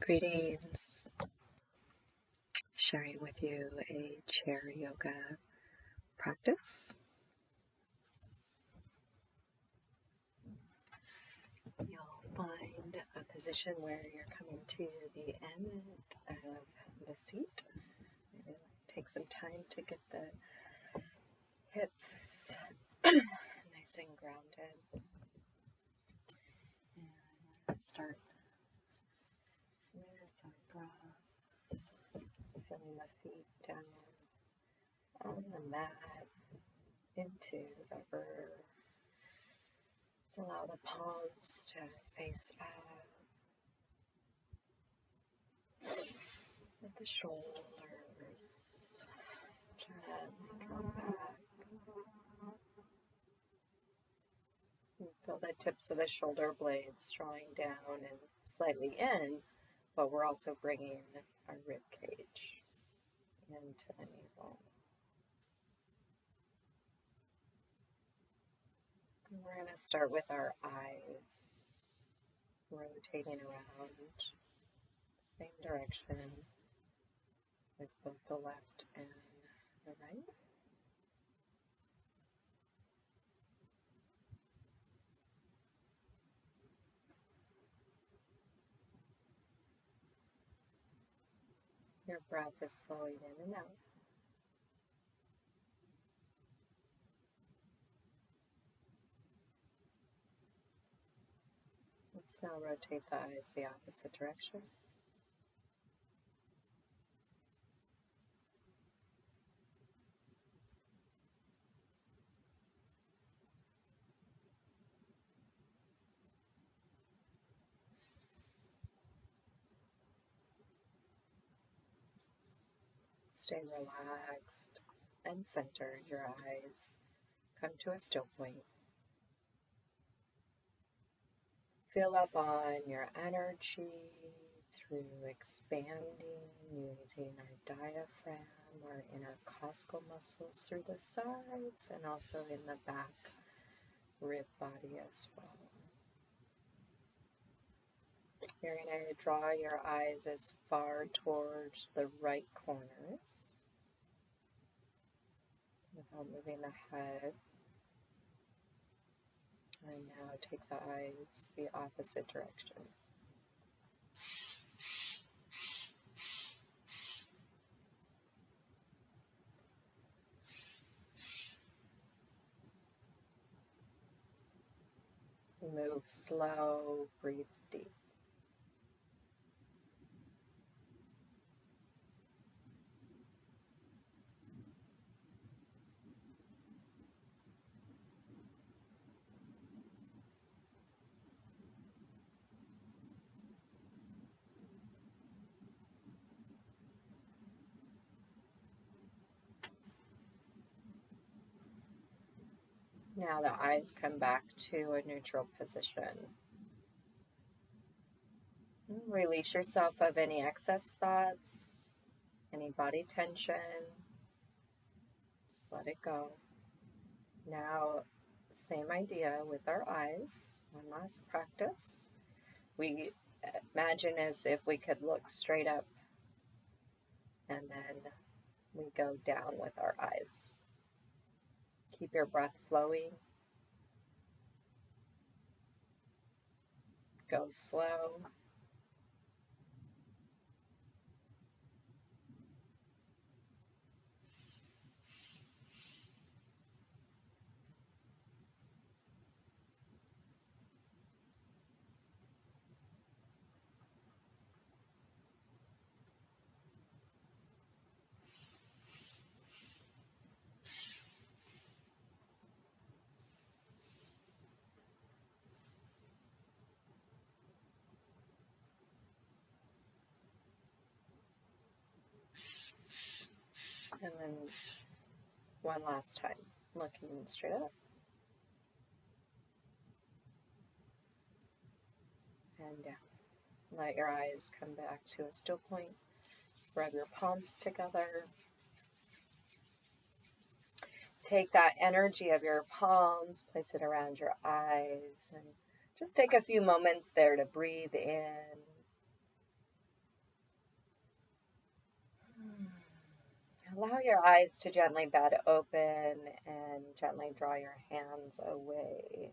Greetings. Sharing with you a chair yoga practice. You'll find a position where you're coming to the end of the seat. Maybe take some time to get the hips nice and grounded. And start with our breaths, feeling the feet down on the mat into the earth. Let's allow the palms to face up. Let the shoulders gently draw back. And feel the tips of the shoulder blades drawing down and slightly in, but we're also bringing our rib cage into the navel. And we're going to start with our eyes rotating around, same direction with both the left and the right. Your breath is flowing in and out. Let's now rotate the eyes the opposite direction. Stay relaxed and centered. Your eyes come to a still point. Fill up on your energy through expanding using our diaphragm, our intercostal muscles through the sides and also in the back rib body as well. You're going to draw your eyes as far towards the right corners without moving the head. And now take the eyes the opposite direction. Move slow, breathe deep. Now the eyes come back to a neutral position. Release yourself of any excess thoughts, any body tension. Just let it go. Now, same idea with our eyes. One last practice. We imagine as if we could look straight up and then we go down with our eyes. Keep your breath flowing. Go slow. And then one last time, looking straight up. And down. Let your eyes come back to a still point. Rub your palms together. Take that energy of your palms, place it around your eyes, and just take a few moments there to breathe in Allow your eyes to gently bud open and gently draw your hands away.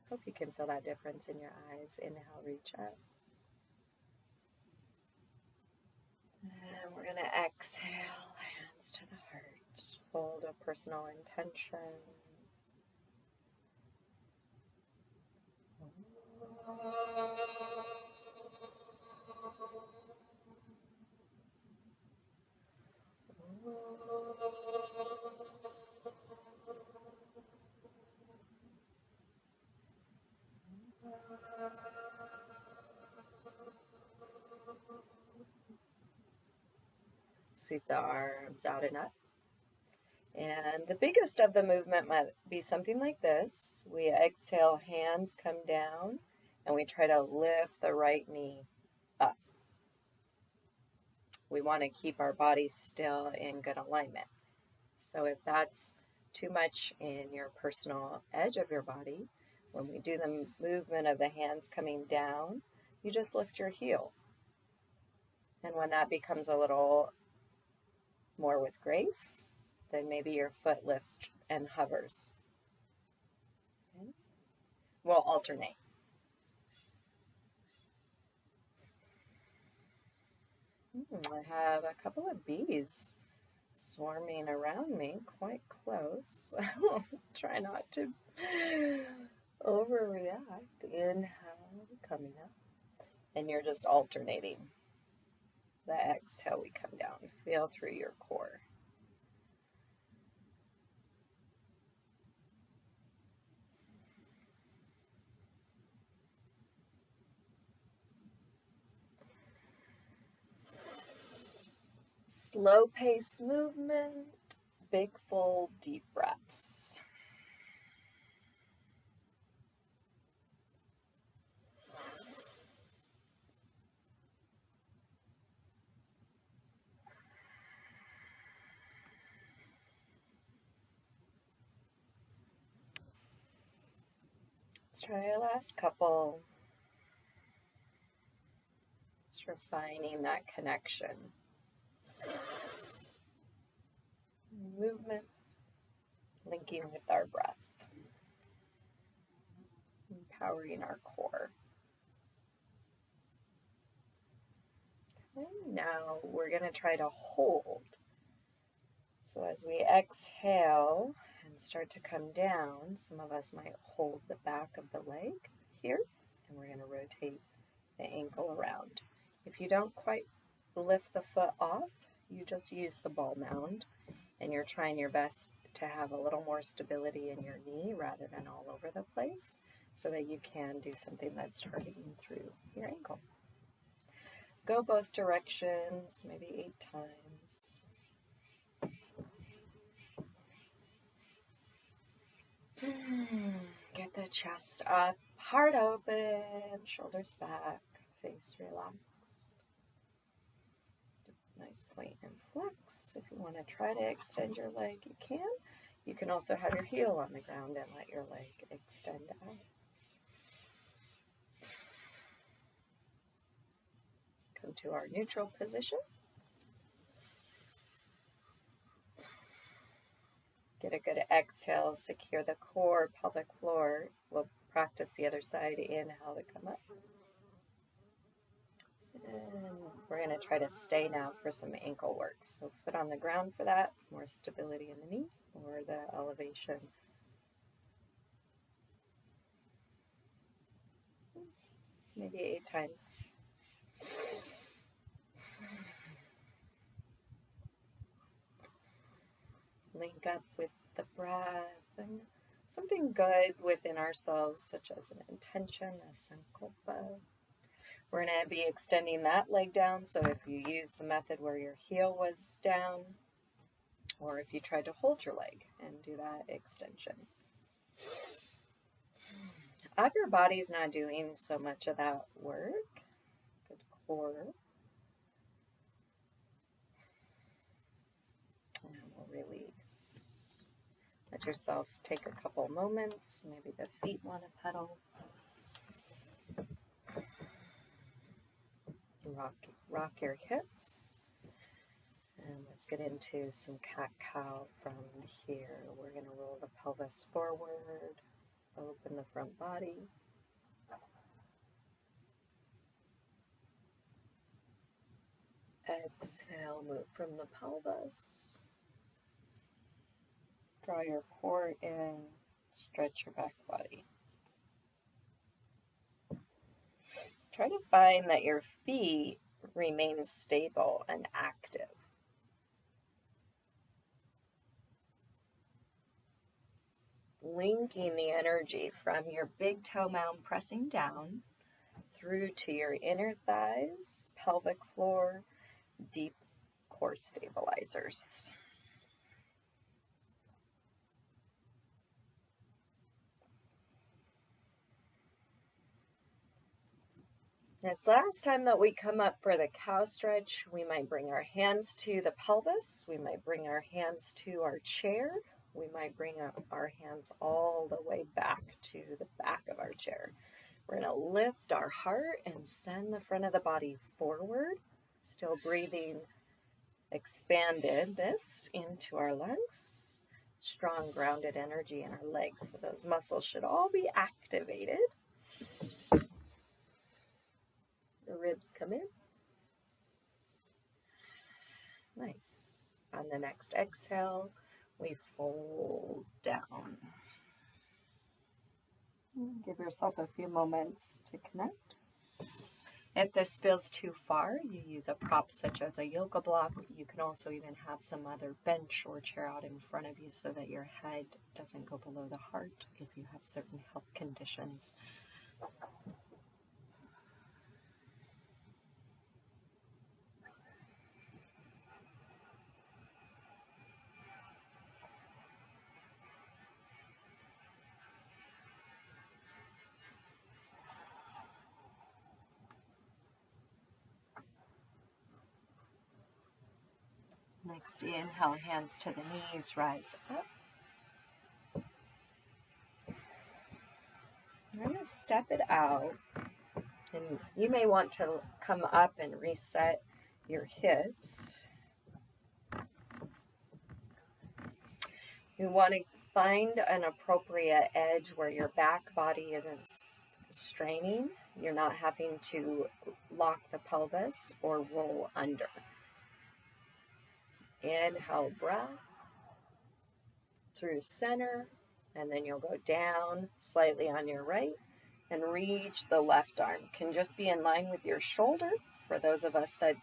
Hope you can feel that difference in your eyes. Inhale, reach up. And we're going to exhale, hands to the heart. Hold a personal intention. Sweep the arms out and up. And the biggest of the movement might be something like this. We exhale, hands come down, and we try to lift the right knee up. We want to keep our body still in good alignment. So if that's too much in your personal edge of your body, when we do the movement of the hands coming down, you just lift your heel. And when that becomes a little more with grace, then maybe your foot lifts and hovers. Okay. We'll alternate. I have a couple of bees swarming around me quite close. Try not to overreact. Inhale, coming up. And you're just alternating. The exhale, we come down. Feel through your core. Slow pace movement, big full deep breaths. Let's try a last couple. Just refining that connection. Movement, linking with our breath. Empowering our core. Okay, now we're going to try to hold. So as we exhale and start to come down, some of us might hold the back of the leg here, and we're going to rotate the ankle around. If you don't quite lift the foot off, you just use the ball mound, and you're trying your best to have a little more stability in your knee rather than all over the place, so that you can do something that's targeting through your ankle. Go both directions, maybe 8 times. Get the chest up, heart open, shoulders back, face relaxed. Nice point and flex. If you want to try to extend your leg, you can. You can also have your heel on the ground and let your leg extend out. Come to our neutral position. Get a good exhale, secure the core, pelvic floor. We'll practice the other side. Inhale to come up. And we're going to try to stay now for some ankle work. So foot on the ground for that, more stability in the knee or the elevation. Maybe 8 times. Link up with the breath and something good within ourselves, such as an intention, a sankalpa. We're going to be extending that leg down, so if you use the method where your heel was down, or if you tried to hold your leg and do that extension. Upper body's not doing so much of that work. Good core. And we'll release. Let yourself take a couple moments. Maybe the feet want to pedal. Rock your hips. And let's get into some cat-cow from here. We're going to roll the pelvis forward, open the front body. Exhale, move from the pelvis. Draw your core in, stretch your back body. Try to find that your feet remain stable and active. Linking the energy from your big toe mound pressing down through to your inner thighs, pelvic floor, deep core stabilizers. This last time that we come up for the cow stretch, we might bring our hands to the pelvis. We might bring our hands to our chair. We might bring our hands all the way back to the back of our chair. We're going to lift our heart and send the front of the body forward. Still breathing expandedness into our lungs. Strong grounded energy in our legs. So those muscles should all be activated. The ribs come in. Nice. On the next exhale, we fold down. Give yourself a few moments to connect. If this feels too far, you use a prop such as a yoga block. You can also even have some other bench or chair out in front of you so that your head doesn't go below the heart if you have certain health conditions. Next inhale, hands to the knees, rise up. I'm going to step it out, and you may want to come up and reset your hips. You want to find an appropriate edge where your back body isn't straining. You're not having to lock the pelvis or roll under. Inhale, breath through center, and then you'll go down slightly on your right and reach the left arm. Can just be in line with your shoulder. For those of us that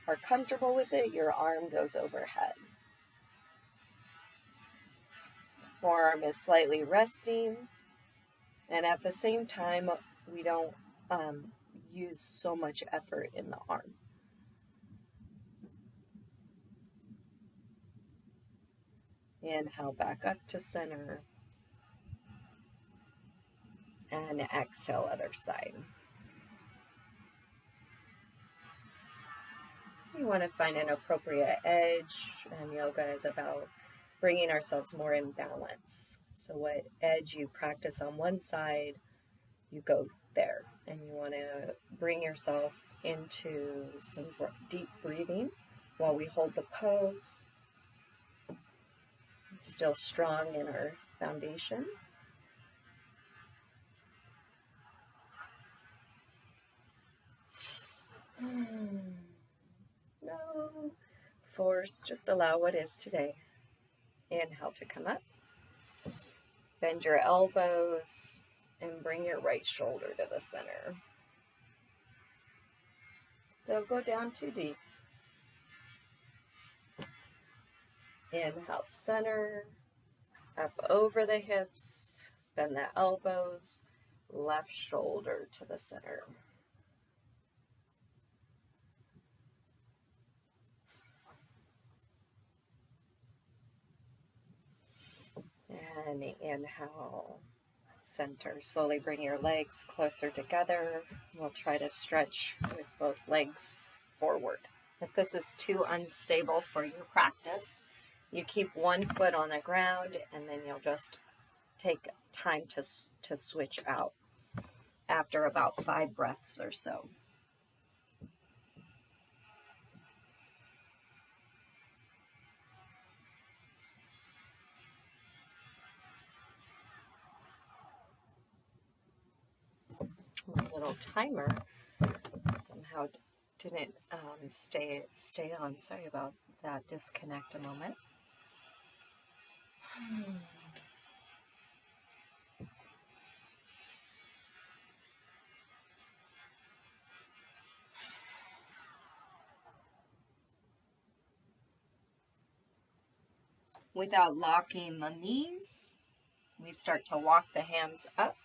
are comfortable with it, your arm goes overhead. Forearm is slightly resting, and at the same time, we don't use so much effort in the arm. Inhale back up to center. And exhale, other side. So you want to find an appropriate edge, and yoga is about bringing ourselves more in balance. So what edge you practice on one side, you go there. And you want to bring yourself into some deep breathing while we hold the pose. Still strong in our foundation. No force, just allow what is today. Inhale to come up. Bend your elbows and bring your right shoulder to the center. Don't go down too deep. Inhale, center, up over the hips, bend the elbows, left shoulder to the center. And inhale, center. Slowly bring your legs closer together. We'll try to stretch with both legs forward. If this is too unstable for your practice, you keep one foot on the ground, and then you'll just take time to switch out after about 5 breaths or so. little timer somehow didn't stay on. Sorry about that. Disconnect a moment. Without locking the knees, we start to walk the hands up.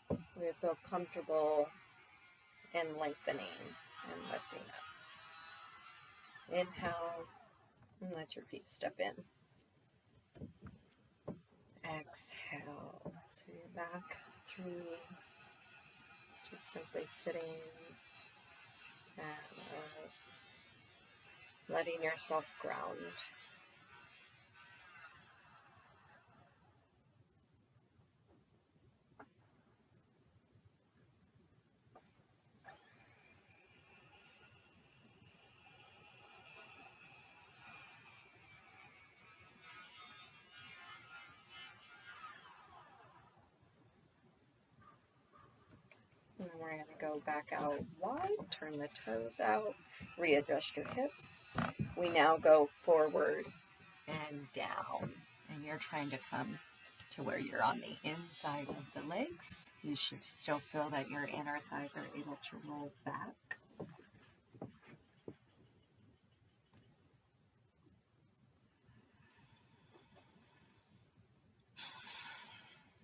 We feel comfortable in lengthening and lifting up. Inhale, and let your feet step in. Exhale, so you're back 3, just simply sitting and letting yourself ground. And then we're going to go back out wide, turn the toes out, readjust your hips. We now go forward and down, and you're trying to come to where you're on the inside of the legs. You should still feel that your inner thighs are able to roll back.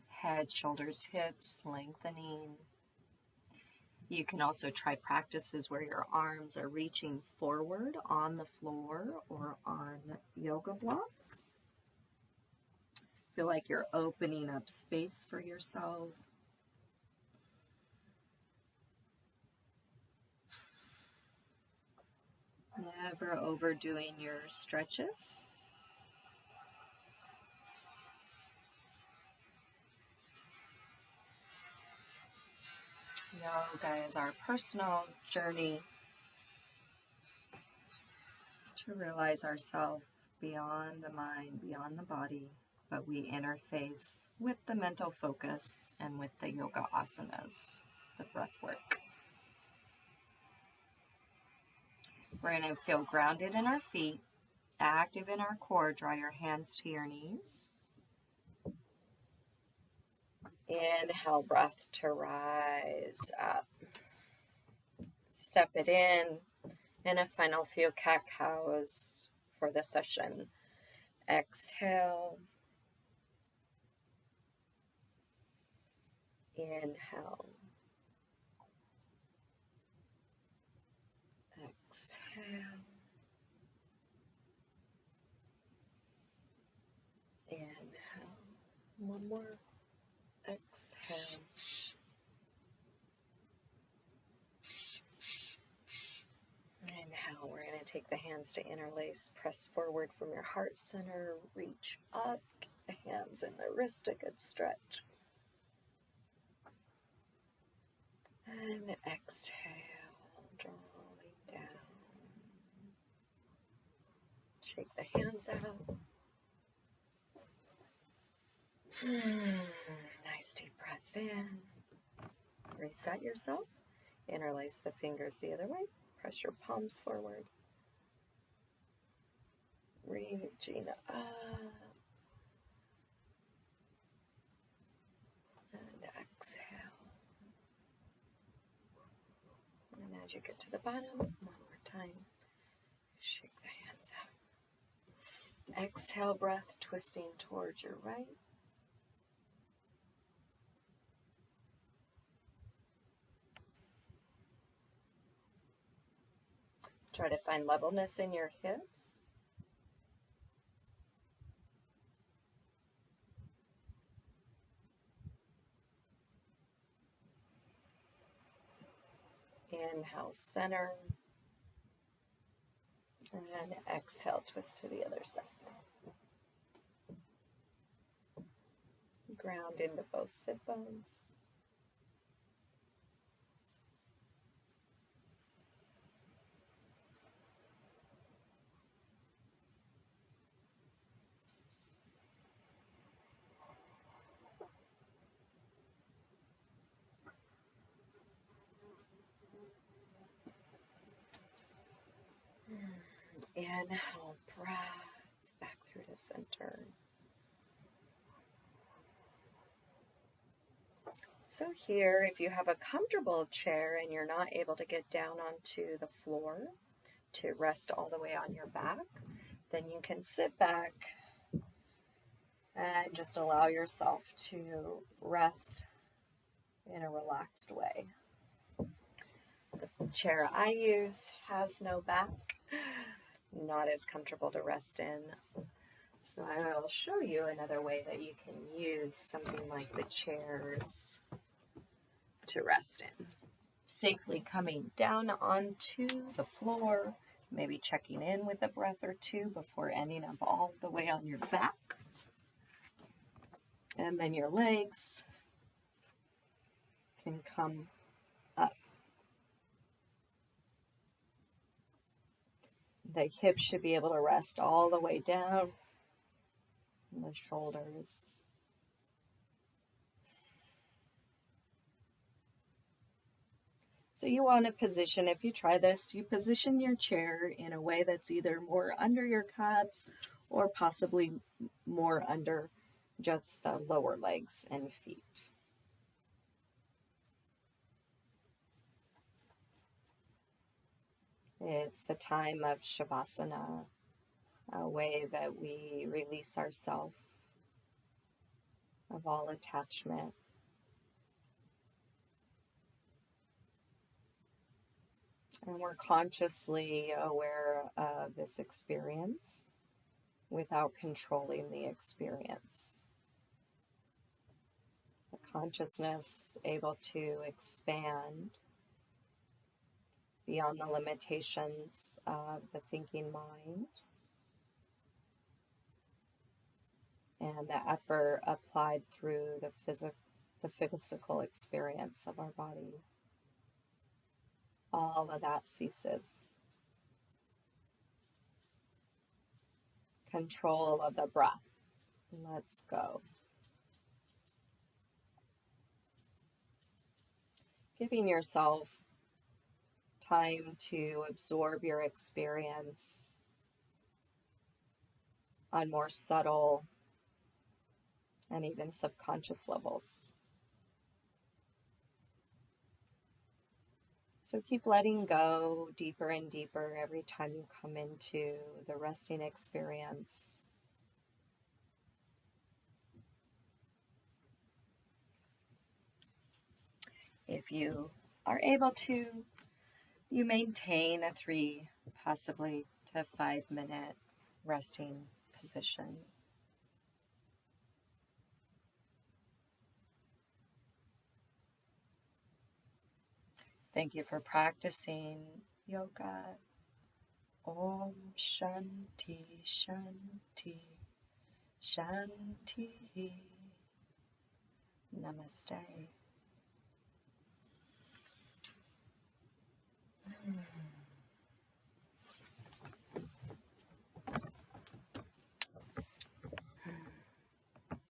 Head, shoulders, hips, lengthening. You can also try practices where your arms are reaching forward on the floor or on yoga blocks. Feel like you're opening up space for yourself. Never overdoing your stretches. Yoga is our personal journey to realize ourselves beyond the mind, beyond the body, but we interface with the mental focus and with the yoga asanas, the breath work. We're going to feel grounded in our feet, active in our core. Draw your hands to your knees. Inhale, breath to rise up. Step it in, and a final few cat-cows for the session. Exhale. Inhale. Exhale. Inhale. One more. Exhale. Inhale. We're going to take the hands to interlace. Press forward from your heart center. Reach up. Get the hands and the wrist a good stretch. And exhale. Drawing down. Shake the hands out. Nice deep breath in. Reset yourself. Interlace the fingers the other way. Press your palms forward. Reaching up. And exhale. And as you get to the bottom, one more time. Shake the hands out. Exhale, breath twisting towards your right. Try to find levelness in your hips. Inhale, center. And exhale, twist to the other side. Ground into both sit bones. Inhale, breath back through the center. So here, if you have a comfortable chair and you're not able to get down onto the floor to rest all the way on your back, then you can sit back and just allow yourself to rest in a relaxed way. The chair I use has no back, not as comfortable to rest in. So I will show you another way that you can use something like the chairs to rest in. Safely coming down onto the floor, maybe checking in with a breath or two before ending up all the way on your back. And then your legs can come up. The hips should be able to rest all the way down. And the shoulders. So you want to position, if you try this, you position your chair in a way that's either more under your calves or possibly more under just the lower legs and feet. It's the time of Shavasana, a way that we release ourselves of all attachment. And we're consciously aware of this experience without controlling the experience. The consciousness able to expand beyond the limitations of the thinking mind and the effort applied through the physical experience of our body. All of that ceases. Control of the breath. Let's go. Giving yourself time to absorb your experience on more subtle and even subconscious levels. So keep letting go deeper and deeper every time you come into the resting experience. If you are able to, you maintain a 3, possibly to 5 minute resting position. Thank you for practicing yoga. Om Shanti Shanti Shanti. Namaste.